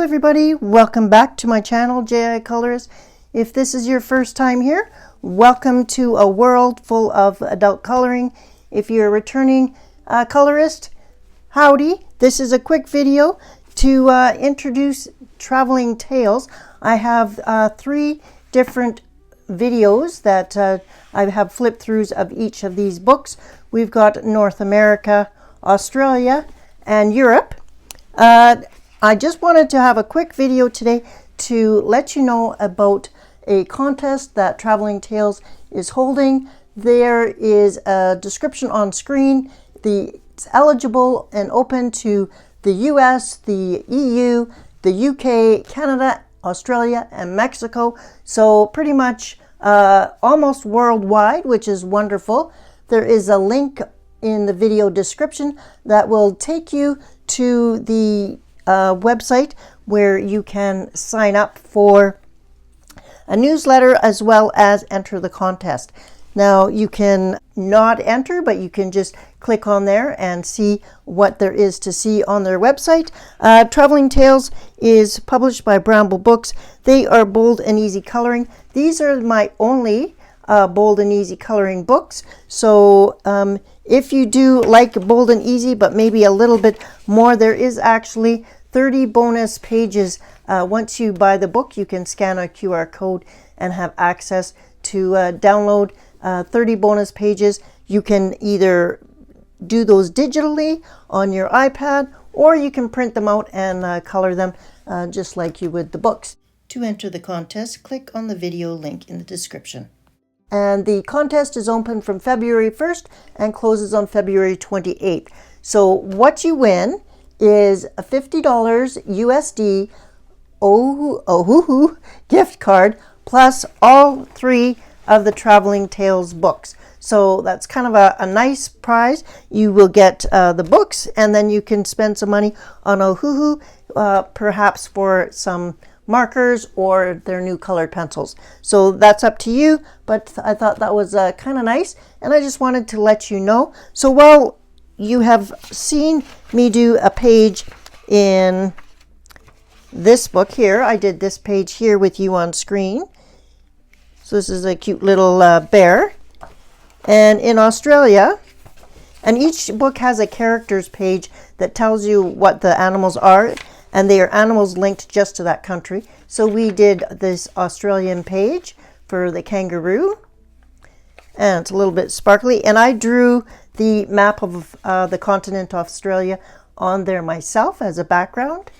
Hello everybody, welcome back to my channel, J.I. Colorist. If this is your first time here, welcome to a world full of adult coloring. If you're a returning colorist, howdy. This is a quick video to introduce Traveling Tales. I have 3 different videos that I have flip throughs of each of these books. We've got North America, Australia, and Europe. I just wanted to have a quick video today to let you know about a contest that Traveling Tales is holding. There is a description on screen. It's eligible and open to the US, the EU, the UK, Canada, Australia, and Mexico. So pretty much almost worldwide, which is wonderful. There is a link in the video description that will take you to the website where you can sign up for a newsletter as well as enter the contest. Now you can not enter, but you can just click on there and see what there is to see on their website. Traveling Tales is published by Bramble Books. They are bold and easy coloring. These are my only bold and easy coloring books. So if you do like bold and easy, but maybe a little bit more, there is actually 30 bonus pages. Once you buy the book, you can scan a QR code and have access to download 30 bonus pages. You can either do those digitally on your iPad, or you can print them out and color them just like you would the books. To enter the contest, click on the video link in the description. And the contest is open from February 1st and closes on February 28th. So what you win is a $50 USD Ohuhu Gift Card plus all 3 of the Traveling Tales books. So that's kind of a nice prize. You will get the books, and then you can spend some money on Ohuhu, perhaps for some markers or their new colored pencils. So that's up to you, but I thought that was kind of nice, and I just wanted to let you know. So while you have seen me do a page in this book here, I did this page here with you on screen. So this is a cute little bear. And in Australia, and each book has a characters page that tells you what the animals are, and they are animals linked just to that country. So we did this Australian page for the kangaroo, and it's a little bit sparkly, and I drew the map of the continent Australia on there myself as a background.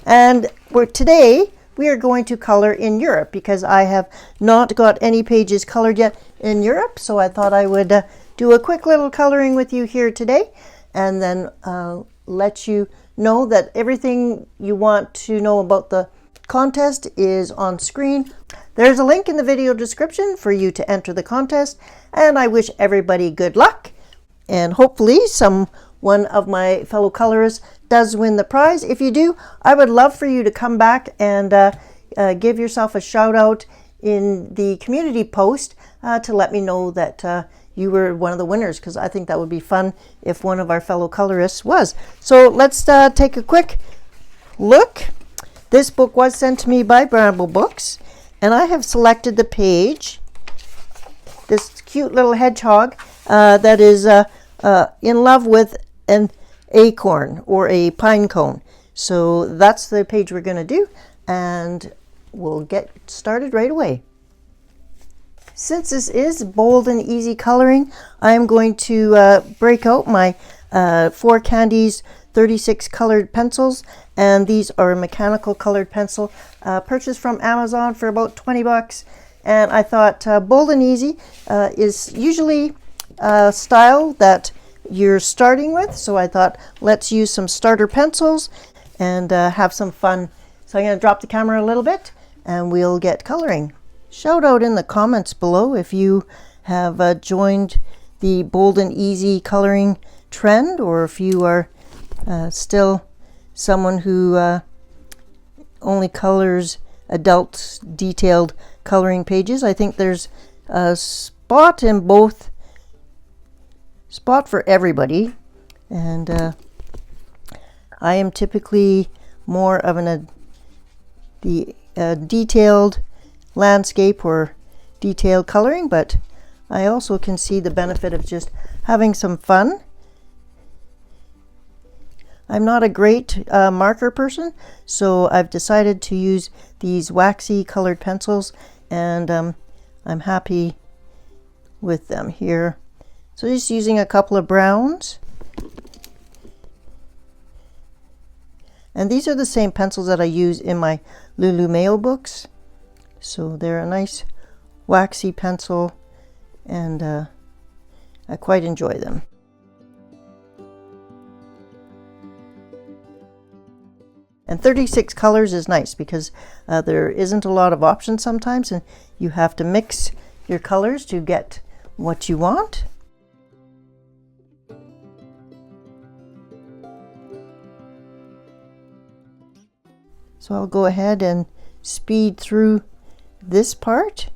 And today we are going to color in Europe, because I have not got any pages colored yet in Europe. So I thought I would do a quick little coloring with you here today, and then let you know that everything you want to know about the contest is on screen. There's a link in the video description for you to enter the contest, and I wish everybody good luck, and hopefully one of my fellow colorists does win the prize. If you do, I would love for you to come back and give yourself a shout out in the community post to let me know that you were one of the winners, because I think that would be fun if one of our fellow colorists was. So let's take a quick look. This book was sent to me by Bramble Books, and I have selected the page, this cute little hedgehog that is in love with an acorn or a pine cone. So that's the page we're going to do, and we'll get started right away. Since this is bold and easy coloring, I am going to break out my 4 Candies 36 colored pencils, and these are a mechanical colored pencil purchased from Amazon for about 20 bucks. And I thought bold and easy is usually a style that you're starting with, so I thought let's use some starter pencils and have some fun. So I'm going to drop the camera a little bit and we'll get coloring. Shout out in the comments below if you have joined the bold and easy coloring trend, or if you are still someone who only colors adult detailed coloring pages. I think there's a spot for everybody, and I am typically more of detailed landscape or detailed coloring, but I also can see the benefit of just having some fun. I'm not a great marker person, so I've decided to use these waxy colored pencils, and I'm happy with them here. So just using a couple of browns. And these are the same pencils that I use in my Lulu Mayo books. So they're a nice waxy pencil, and I quite enjoy them. And 36 colors is nice because there isn't a lot of options sometimes, and you have to mix your colors to get what you want. So I'll go ahead and speed through this part.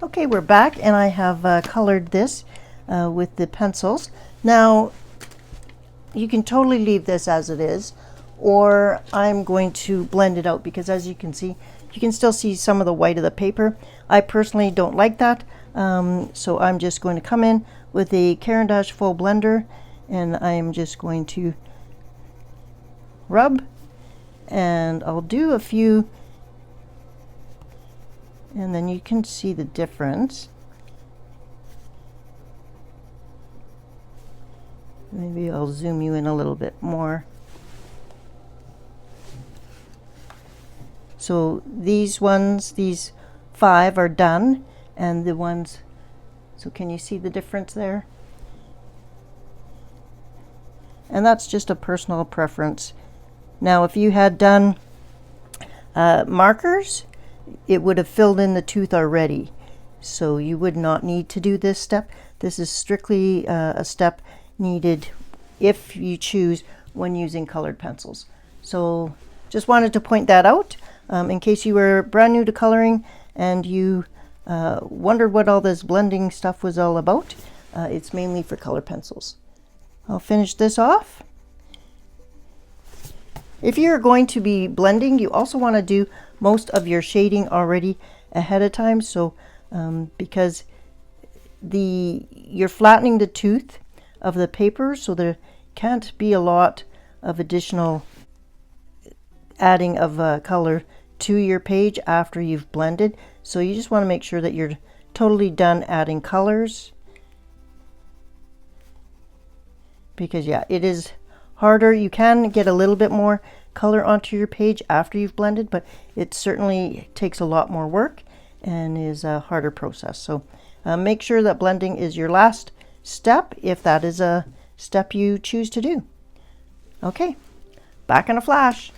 Okay, we're back, and I have colored this with the pencils. Now, you can totally leave this as it is, or I'm going to blend it out, because as you can see, you can still see some of the white of the paper. I personally don't like that, so I'm just going to come in with a Caran d'Ache full blender, and I'm just going to rub, and I'll do a few, and then you can see the difference. Maybe I'll zoom you in a little bit more. So these ones, these 5 are done, and the ones, so can you see the difference there? And that's just a personal preference. Now, if you had done markers, it would have filled in the tooth already, so you would not need to do this step. This is strictly a step needed if you choose when using colored pencils. So just wanted to point that out in case you were brand new to coloring and you wondered what all this blending stuff was all about. It's mainly for colored pencils. I'll finish this off. If you're going to be blending, you also want to do most of your shading already ahead of time, so because you're flattening the tooth of the paper, so there can't be a lot of additional adding of color to your page after you've blended. So you just want to make sure that you're totally done adding colors, because yeah, it is harder. You can get a little bit more color onto your page after you've blended, but it certainly takes a lot more work and is a harder process. So make sure that blending is your last step, if that is a step you choose to do. Okay, back in a flash.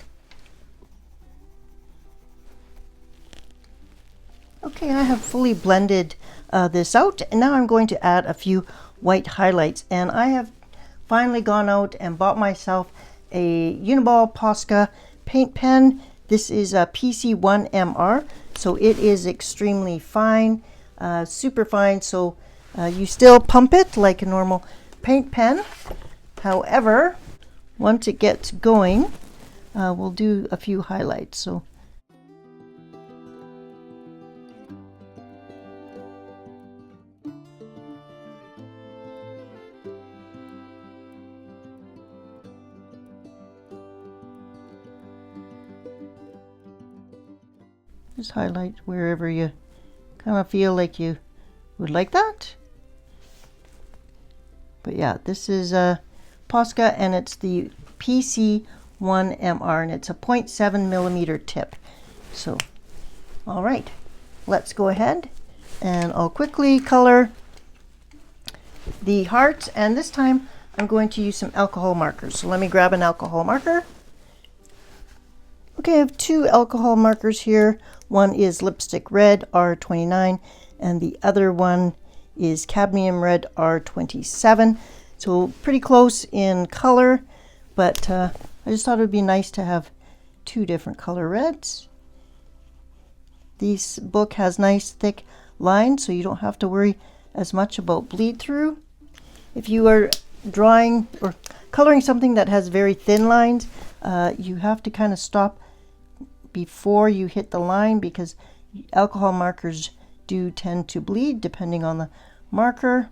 Okay, I have fully blended this out, and now I'm going to add a few white highlights, and I have finally gone out and bought myself a Uniball Posca paint pen. This is a PC1MR, so it is extremely fine, super fine, so you still pump it like a normal paint pen. However, once it gets going, we'll do a few highlights. So just highlight wherever you kind of feel like you would like that. But yeah, this is a Posca, and it's the PC1MR, and it's a 0.7 millimeter tip. So, all right, let's go ahead and I'll quickly color the hearts, and this time I'm going to use some alcohol markers. So let me grab an alcohol marker. Okay, I have 2 alcohol markers here. One is Lipstick Red R29, and the other one is Cadmium Red R27. So pretty close in color, but I just thought it would be nice to have two different color reds. This book has nice thick lines, so you don't have to worry as much about bleed through. If you are drawing or coloring something that has very thin lines, you have to kind of stop before you hit the line, because alcohol markers do tend to bleed depending on the marker.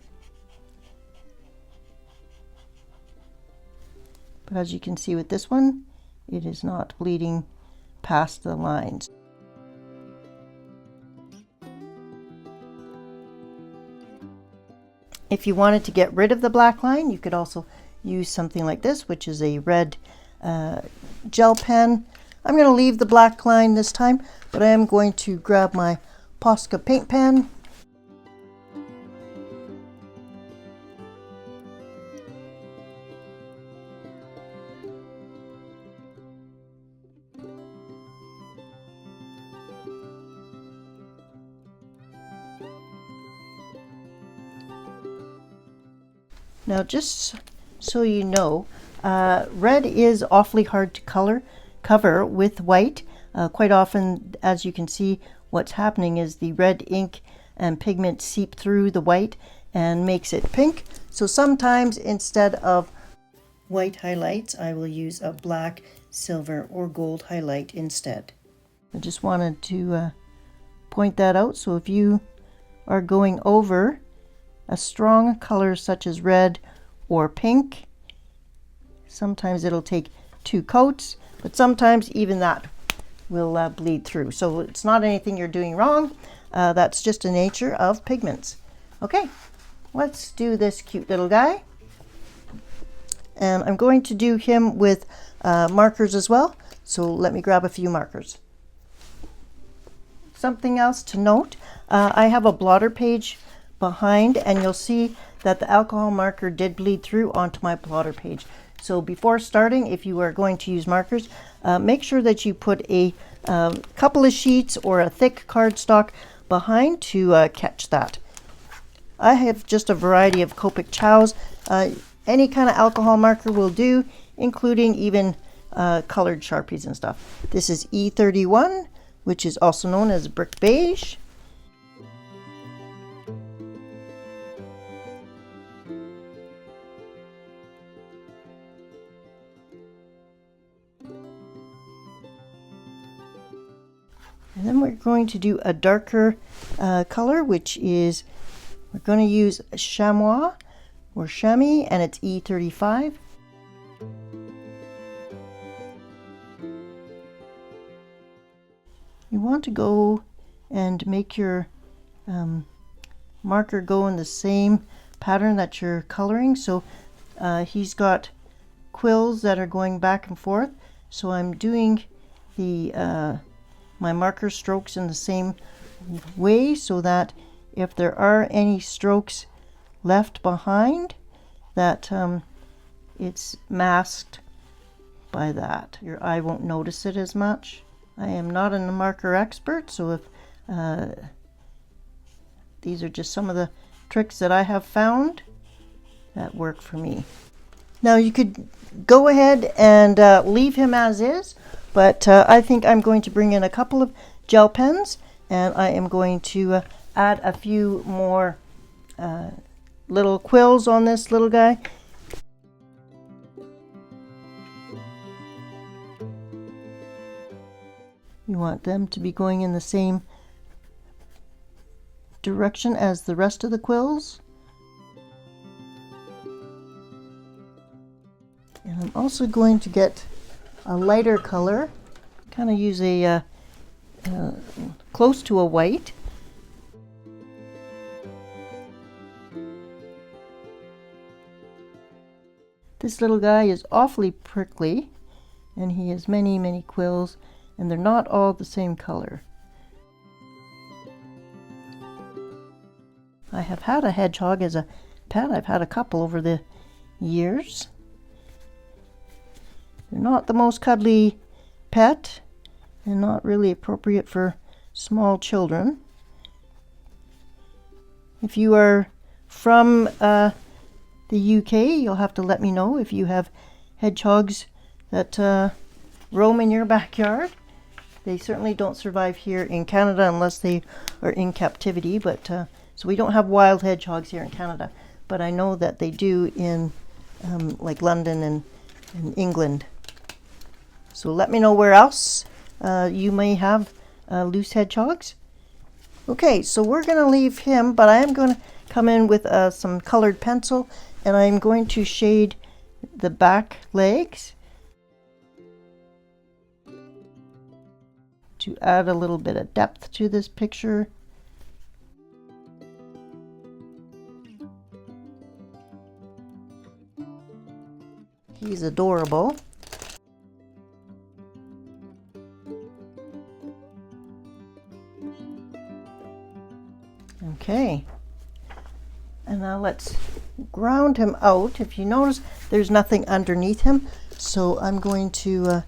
But as you can see with this one, it is not bleeding past the lines. If you wanted to get rid of the black line, you could also use something like this, which is a red gel pen. I'm going to leave the black line this time, but I am going to grab my Posca paint pen. Now, just so you know, red is awfully hard to cover with white. Quite often, as you can see, what's happening is the red ink and pigment seep through the white and makes it pink. So sometimes instead of white highlights, I will use a black, silver, or gold highlight instead. I just wanted to point that out. So if you are going over a strong color such as red or pink, sometimes it'll take 2 coats, but sometimes even that will bleed through. So it's not anything you're doing wrong. That's just the nature of pigments. Okay, let's do this cute little guy. And I'm going to do him with markers as well. So let me grab a few markers. Something else to note, I have a blotter page behind, and you'll see that the alcohol marker did bleed through onto my blotter page. So before starting, if you are going to use markers, make sure that you put a couple of sheets or a thick cardstock behind to catch that. I have just a variety of Copic Chows. Any kind of alcohol marker will do, including even colored Sharpies and stuff. This is E31, which is also known as brick beige. And then we're going to do a darker color, which is, we're going to use chamois or chamois, and it's E35. You want to go and make your marker go in the same pattern that you're coloring. So he's got quills that are going back and forth. So I'm doing the my marker strokes in the same way, so that if there are any strokes left behind, that it's masked by that. Your eye won't notice it as much. I am not a marker expert, so if these are just some of the tricks that I have found that work for me. Now you could go ahead and leave him as is, but I think I'm going to bring in a couple of gel pens, and I am going to add a few more little quills on this little guy. You want them to be going in the same direction as the rest of the quills. And I'm also going to get a lighter color, kind of use a close to a white. This little guy is awfully prickly, and he has many quills, and they're not all the same color. I have had a hedgehog as a pet. I've had a couple over the years. They're not the most cuddly pet, and not really appropriate for small children. If you are from the UK, you'll have to let me know if you have hedgehogs that roam in your backyard. They certainly don't survive here in Canada unless they are in captivity, but so we don't have wild hedgehogs here in Canada, but I know that they do in like London and England. So let me know where else you may have loose hedgehogs. Okay, so we're going to leave him, but I am going to come in with some colored pencil, and I'm going to shade the back legs to add a little bit of depth to this picture. He's adorable. Okay, and now let's ground him out. If you notice, there's nothing underneath him, so I'm going to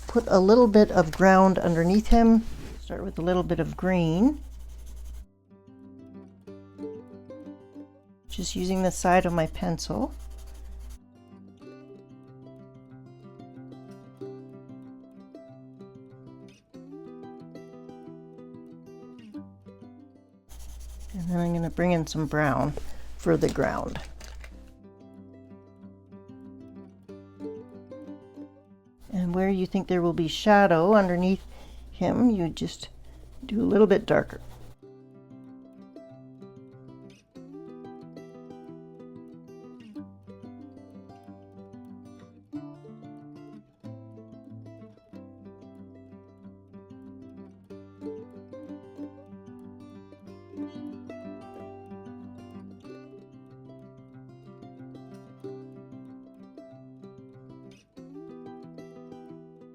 put a little bit of ground underneath him. Start with a little bit of green. Just using the side of my pencil. And then I'm going to bring in some brown for the ground. And where you think there will be shadow underneath him, you just do a little bit darker.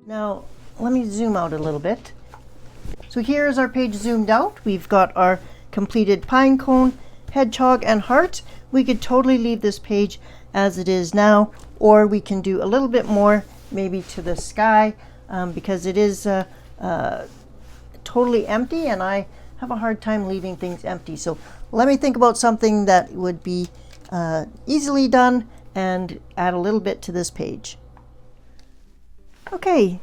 Now, let me zoom out a little bit. So here is our page zoomed out. We've got our completed pine cone, hedgehog, and heart. We could totally leave this page as it is now, or we can do a little bit more, maybe to the sky, because it is totally empty, and I have a hard time leaving things empty. So let me think about something that would be easily done and add a little bit to this page. Okay,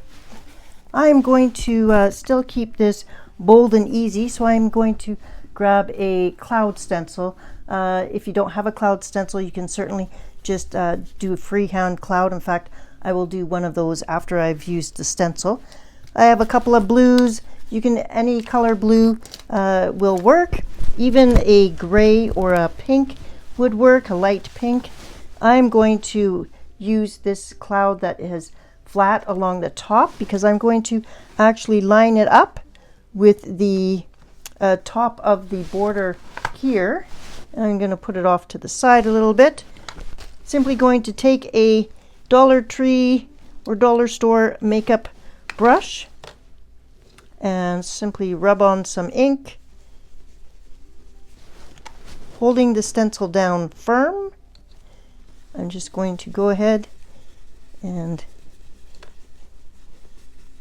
I'm going to still keep this bold and easy, so I'm going to grab a cloud stencil. If you don't have a cloud stencil, you can certainly just do a freehand cloud. In fact, I will do one of those after I've used the stencil. I have a couple of blues. You can, any color blue will work. Even a gray or a pink would work, a light pink. I'm going to use this cloud that is flat along the top because I'm going to actually line it up with the top of the border here. And I'm going to put it off to the side a little bit. Simply going to take a Dollar Tree or dollar store makeup brush and simply rub on some ink, holding the stencil down firm. I'm just going to go ahead and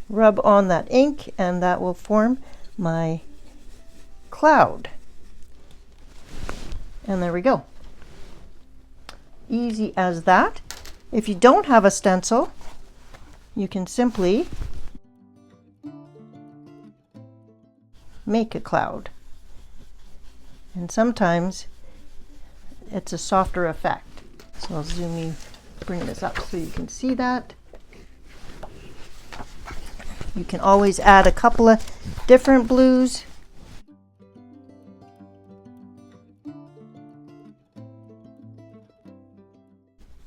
rub on that ink, and that will form my cloud. And there we go. Easy as that. If you don't have a stencil, you can simply make a cloud. And sometimes it's a softer effect. So I'll zoom in, bring this up so you can see that. You can always add a couple of different blues.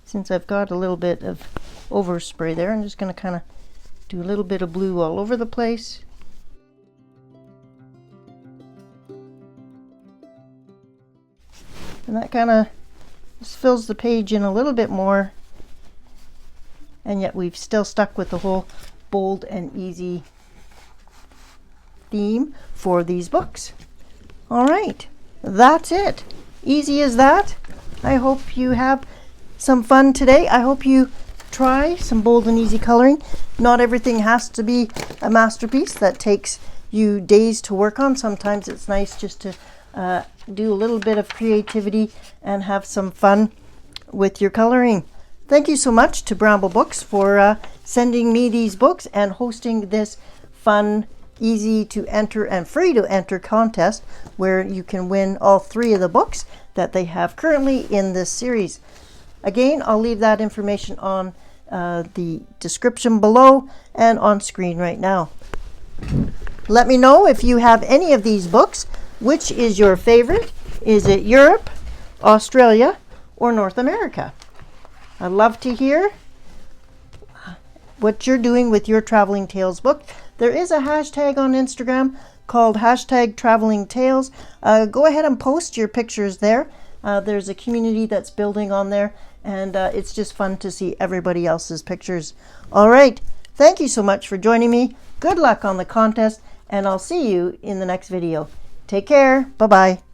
Since I've got a little bit of overspray there, I'm just going to kind of do a little bit of blue all over the place. And that kind of just fills the page in a little bit more. And yet we've still stuck with the whole bold and easy theme for these books. All right, that's it. Easy as that. I hope you have some fun today. I hope you try some bold and easy coloring. Not everything has to be a masterpiece that takes you days to work on. Sometimes it's nice just to do a little bit of creativity and have some fun with your coloring. Thank you so much to Bramble Books for sending me these books and hosting this fun, easy to enter and free to enter contest where you can win all 3 of the books that they have currently in this series. Again, I'll leave that information on the description below and on screen right now. Let me know if you have any of these books. Which is your favorite? Is it Europe, Australia, or North America? I'd love to hear what you're doing with your Traveling Tales book. There is a hashtag on Instagram called #TravellingTales. Go ahead and post your pictures there. There's a community that's building on there, and it's just fun to see everybody else's pictures. All right, thank you so much for joining me. Good luck on the contest, and I'll see you in the next video. Take care. Bye-bye.